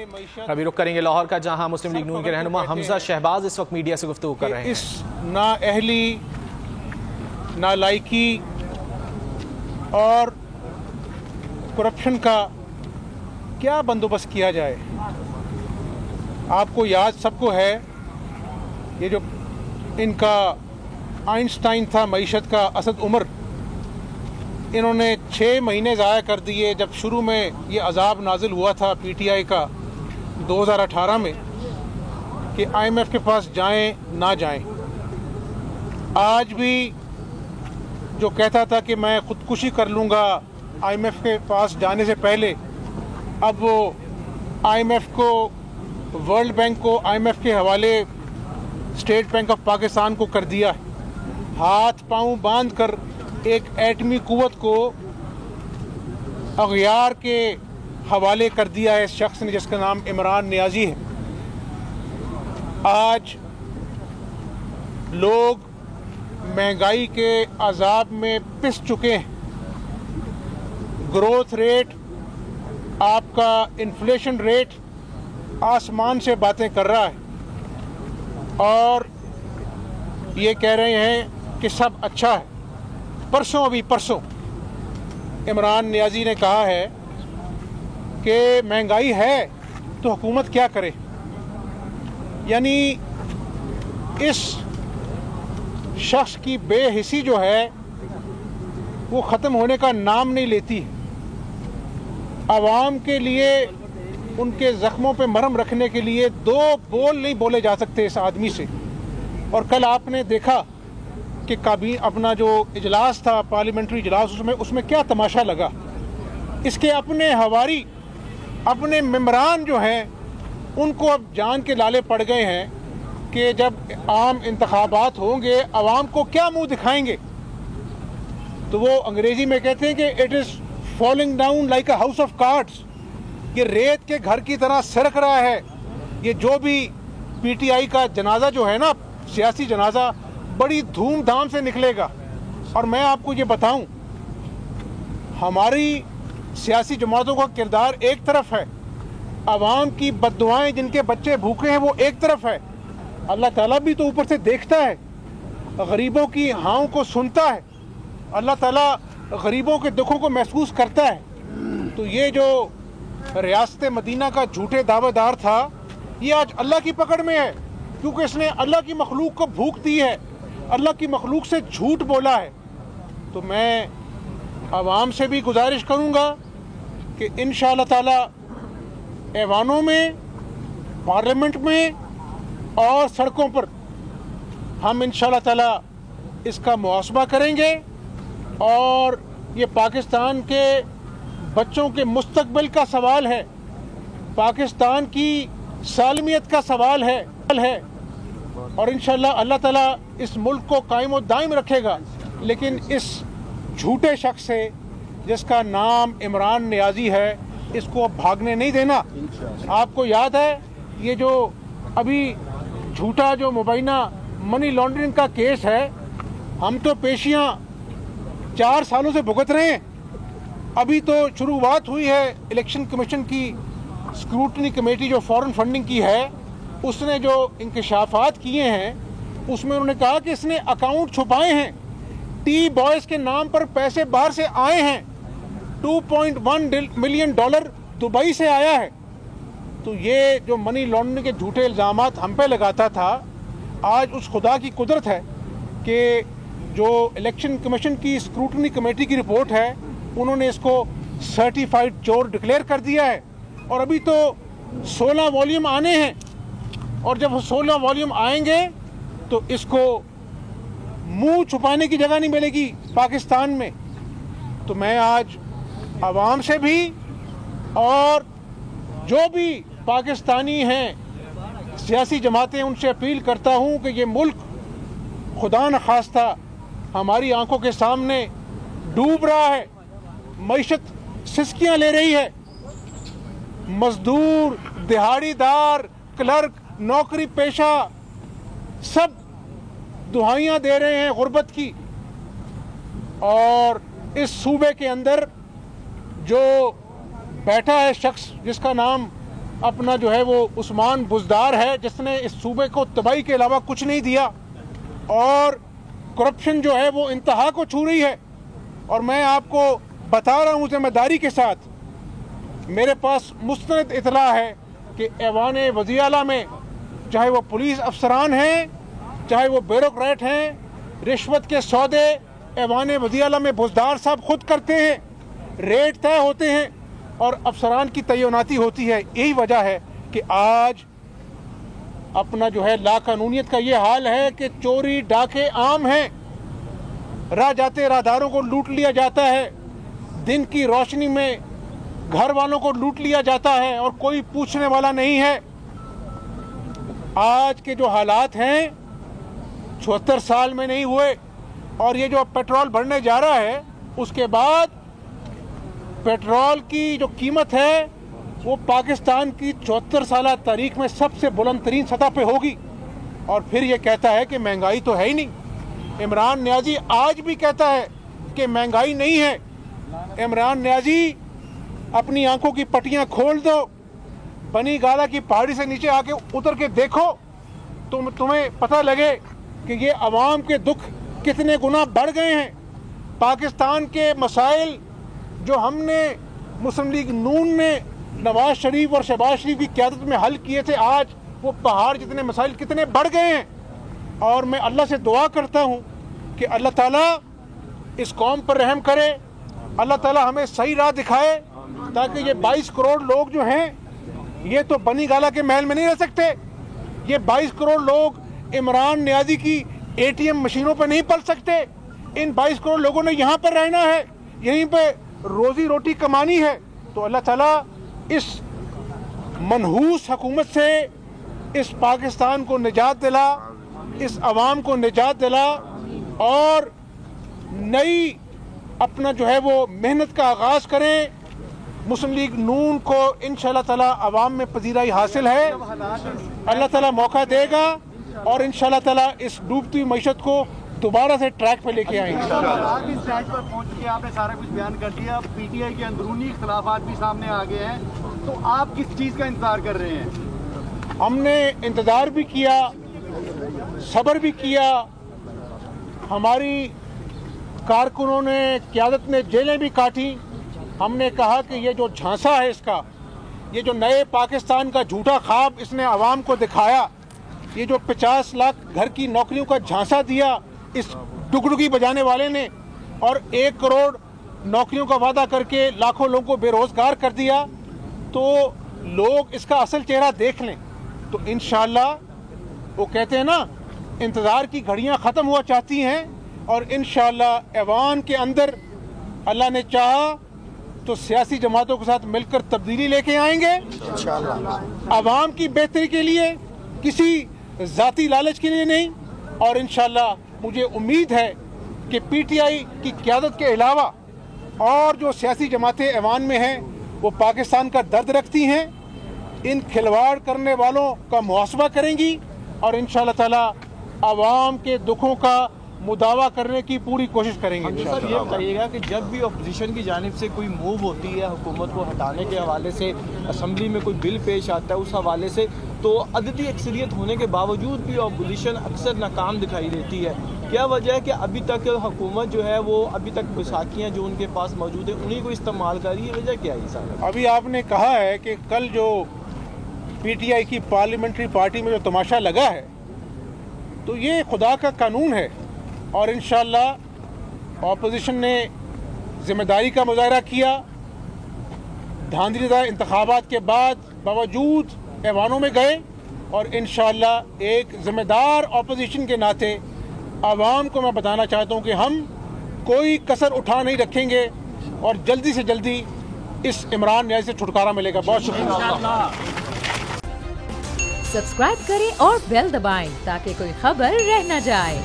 ابھی رخ کریں گے لاہور کا، جہاں مسلم لیگ نون کے رہنما حمزہ شہباز اس وقت میڈیا سے گفتگو کر رہے ہیں۔ اس نااہلی، نالائکی اور کرپشن کا کیا بندوبست کیا جائے؟ آپ کو یاد سب کو ہے یہ جو ان کا آئنسٹائن تھا معیشت کا، اسد عمر، انہوں نے 6 مہینے ضائع کر دیے جب شروع میں یہ عذاب نازل ہوا تھا پی ٹی آئی کا 2018 میں کہ آئی ایم ایف کے پاس جائیں نہ جائیں۔ آج بھی جو کہتا تھا کہ میں خودکشی کر لوں گا آئی ایم ایف کے پاس جانے سے پہلے، اب وہ آئی ایم ایف کو، ورلڈ بینک کو آئی ایم ایف کے حوالے اسٹیٹ بینک آف پاکستان کو کر دیا ہے۔ ہاتھ پاؤں باندھ کر ایک ایٹمی قوت کو اغیار کے حوالے کر دیا ہے اس شخص نے جس کا نام عمران نیازی ہے۔ آج لوگ مہنگائی کے عذاب میں پس چکے ہیں۔ گروتھ ریٹ، آپ کا انفلیشن ریٹ آسمان سے باتیں کر رہا ہے اور یہ کہہ رہے ہیں کہ سب اچھا ہے۔ پرسوں عمران نیازی نے کہا ہے کہ مہنگائی ہے تو حکومت کیا کرے؟ یعنی اس شخص کی بے حسی جو ہے وہ ختم ہونے کا نام نہیں لیتی۔ عوام کے لیے، ان کے زخموں پہ مرہم رکھنے کے لیے 2 بول نہیں بولے جا سکتے اس آدمی سے۔ اور کل آپ نے دیکھا کہ اپنا جو اجلاس تھا، پارلیمنٹری اجلاس، اس میں کیا تماشا لگا۔ اس کے اپنے حواری، اپنے ممبران جو ہیں، ان کو اب جان کے لالے پڑ گئے ہیں کہ جب عام انتخابات ہوں گے عوام کو کیا منہ دکھائیں گے۔ تو وہ انگریزی میں کہتے ہیں کہ it is falling down like a house of cards, یہ ریت کے گھر کی طرح سرک رہا ہے۔ یہ جو بھی پی ٹی آئی کا جنازہ جو ہے نا، سیاسی جنازہ، بڑی دھوم دھام سے نکلے گا۔ اور میں آپ کو یہ بتاؤں، ہماری سیاسی جماعتوں کا کردار ایک طرف ہے، عوام کی بد دعائیں، جن کے بچے بھوکے ہیں، وہ ایک طرف ہے۔ اللہ تعالیٰ بھی تو اوپر سے دیکھتا ہے، غریبوں کی ہاؤں کو سنتا ہے، اللہ تعالیٰ غریبوں کے دکھوں کو محسوس کرتا ہے۔ تو یہ جو ریاست مدینہ کا جھوٹے دعوے دار تھا، یہ آج اللہ کی پکڑ میں ہے، کیونکہ اس نے اللہ کی مخلوق کو بھوک دی ہے، اللہ کی مخلوق سے جھوٹ بولا ہے۔ تو میں عوام سے بھی گزارش کروں گا کہ انشاءاللہ تعالی ایوانوں میں، پارلیمنٹ میں اور سڑکوں پر ہم انشاءاللہ تعالی اس کا محاسبہ کریں گے، اور یہ پاکستان کے بچوں کے مستقبل کا سوال ہے، پاکستان کی سالمیت کا سوال ہے، اور انشاءاللہ اللہ تعالیٰ اس ملک کو قائم و دائم رکھے گا۔ لیکن اس جھوٹے شخص سے جس کا نام عمران نیازی ہے، اس کو بھاگنے نہیں دینا۔ آپ کو یاد ہے یہ جو ابھی جھوٹا جو مبینہ منی لانڈرنگ کا کیس ہے، ہم تو پیشیاں 4 سالوں سے بھگت رہے ہیں۔ ابھی تو شروعات ہوئی ہے، الیکشن کمیشن کی اسکروٹنی کمیٹی جو فارن فنڈنگ کی ہے، اس نے جو انکشافات کیے ہیں، اس میں انہوں نے کہا کہ اس نے اکاؤنٹ چھپائے ہیں، ٹی بوائز کے نام پر پیسے باہر سے آئے ہیں، $2.1 ملین دبئی سے آیا ہے۔ تو یہ جو منی لانڈرنگ کے جھوٹے الزامات ہم پہ لگاتا تھا، آج اس خدا کی قدرت ہے کہ جو الیکشن کمیشن کی اسکروٹنی کمیٹی کی رپورٹ ہے، انہوں نے اس کو سرٹیفائیڈ چور ڈکلیئر کر دیا ہے۔ اور ابھی تو 16 والیوم آنے ہیں، اور جب 16 والیوم آئیں گے تو اس کو منہ چھپانے کی جگہ نہیں ملے گی پاکستان میں۔ تو میں آج عوام سے بھی اور جو بھی پاکستانی ہیں، سیاسی جماعتیں، ان سے اپیل کرتا ہوں کہ یہ ملک خدا نخواستہ ہماری آنکھوں کے سامنے ڈوب رہا ہے، معیشت سسکیاں لے رہی ہے، مزدور، دہاڑی دار، کلرک، نوکری پیشہ سب دہائیاں دے رہے ہیں غربت کی۔ اور اس صوبے کے اندر جو بیٹھا ہے شخص جس کا نام अपना जो है वो उस्मान बुज़दार है, जिसने इस सूबे को तबाही के अलावा कुछ नहीं दिया, और करप्शन जो है वो इंतहा को छू रही है। और मैं आपको बता रहा हूँ ज़िम्मेदारी के साथ, मेरे पास मुस्तनद इतला है कि ऐवान वज़ीर आला में चाहे वो पुलिस अफसरान हैं, चाहे वो ब्यूरोक्रेट हैं, रिश्वत के सौदे ऐवान वज़ीर आला में बुज़दार साहब खुद करते हैं, रेट तय होते हैं और अफसरान की तैनाती होती है। यही वजह है कि आज अपना जो है लाकानूनियत का ये हाल है कि चोरी डाके आम हैं, राह जाते राहदारों को लूट लिया जाता है, दिन की रोशनी में घर वालों को लूट लिया जाता है और कोई पूछने वाला नहीं है। आज के जो हालात हैं 76 साल में नहीं हुए, और ये जो पेट्रोल बढ़ने जा रहा है उसके बाद पेट्रोल की जो कीमत है वो पाकिस्तान की 74 साल तारीख में सबसे बुलंद तरीन सतह पे होगी। और फिर ये कहता है कि महंगाई तो है ही नहीं। इमरान नियाज़ी आज भी कहता है कि महंगाई नहीं है। इमरान नियाज़ी अपनी आंखों की पट्टियां खोल दो, बनी गाला की पहाड़ी से नीचे आके उतर के देखो, तुम्हें पता लगे कि ये अवाम के दुख कितने गुना बढ़ गए हैं। पाकिस्तान के मसाइल जो हमने मुस्लिम लीग नून ने नवाज शरीफ और शहबाज शरीफ की क़यादत में हल किए थे, आज वो पहाड़ जितने मसाइल कितने बढ़ गए हैं। और मैं अल्लाह से दुआ करता हूँ कि अल्लाह ताला इस कौम पर रहम करे, अल्लाह ताला हमें सही राह दिखाए, ताकि ये 22 करोड़ लोग जो हैं ये तो बनी गाला के महल में नहीं रह सकते। ये 22 करोड़ लोग इमरान नियाज़ी की ATM मशीनों पर नहीं पल सकते। इन 22 करोड़ लोगों ने यहाँ पर रहना है, यहीं पे रोजी रोटी कमानी है। तो अल्लाह ताला इस मनहूस हुकूमत से इस पाकिस्तान को निजात दिला, इस अवाम को निजात दिला और नई अपना जो है वो मेहनत का आगाज़ करें। मुस्लिम लीग नून को इंशाअल्लाह ताला अवाम में पजीराई हासिल है, अल्लाह ताला मौका देगा और इंशाअल्लाह ताला इस डूबती मईशत को दोबारा से ट्रैक पे लेके आएंगे। इस स्टेज पर पहुंच के आपने सारा कुछ बयान कर दिया, PTI के अंदरूनी इख्तलाफात भी सामने आ गए हैं, तो आप किस चीज़ का इंतजार कर रहे हैं? हमने इंतज़ार भी किया, सब्र भी किया, हमारी कारकुनों ने, क़यादत ने जेलें भी काटी। हमने कहा कि ये जो झांसा है इसका, ये जो नए पाकिस्तान का झूठा ख्वाब इसने आवाम को दिखाया, ये जो 50 लाख घर की नौकरियों का झांसा दिया इस डुगडुगी बजाने वाले ने, और 1 करोड़ नौकरियों का वादा करके लाखों लोगों को बेरोजगार कर दिया, तो लोग इसका असल चेहरा देख लें तो इंशाअल्लाह, वो कहते हैं ना, इंतज़ार की घड़ियां ख़त्म हुआ चाहती हैं, और इंशाअल्लाह ऐवान के अंदर अल्लाह ने चाहा तो सियासी जमातों के साथ मिलकर तब्दीली लेके आएंगे अवाम की बेहतरी के लिए, किसी ज़ाती लालच के लिए नहीं। और इंशाअल्लाह मुझे उम्मीद है कि PTI की क़यादत के अलावा और जो सियासी जमातें ऐवान में हैं वो पाकिस्तान का दर्द रखती हैं, इन खिलवाड़ करने वालों का मुहासबा करेंगी और इंशाअल्लाह ताला अवाम के दुखों का मुदावा करने की पूरी कोशिश करेंगे। सर ये बताइएगा कि जब भी अपोजिशन की जानिब से कोई मूव होती है हुकूमत को हटाने के हवाले से, असेंबली में कोई बिल पेश आता है उस हवाले से, तो अददी अक्सरियत होने के बावजूद भी अपोजिशन अक्सर नाकाम दिखाई देती है। क्या वजह है कि अभी तक हुकूमत जो है वो अभी तक बैसाखियाँ जो उनके पास मौजूद है उन्हीं को इस्तेमाल कर रही है? वजह क्या है सर? अभी आपने कहा है कि कल जो PTI की पार्लियामेंट्री पार्टी में जो तमाशा लगा है, तो ये खुदा का कानून है और इंशाअल्लाह अपोजिशन ने ज़िम्मेदारी का मुजाहरा किया। धांधलीदार इंतखाबात के बाद बावजूद ऐवानों में गए और इंशाअल्लाह एक ज़िम्मेदार अपोजिशन के नाते आवाम को मैं बताना चाहता हूँ कि हम कोई कसर उठा नहीं रखेंगे और जल्दी से जल्दी इस इमरान नियाज़ी से छुटकारा मिलेगा। बहुत शुक्रिया। सब्सक्राइब करें और बेल दबाएं ताकि कोई खबर रह न जाए।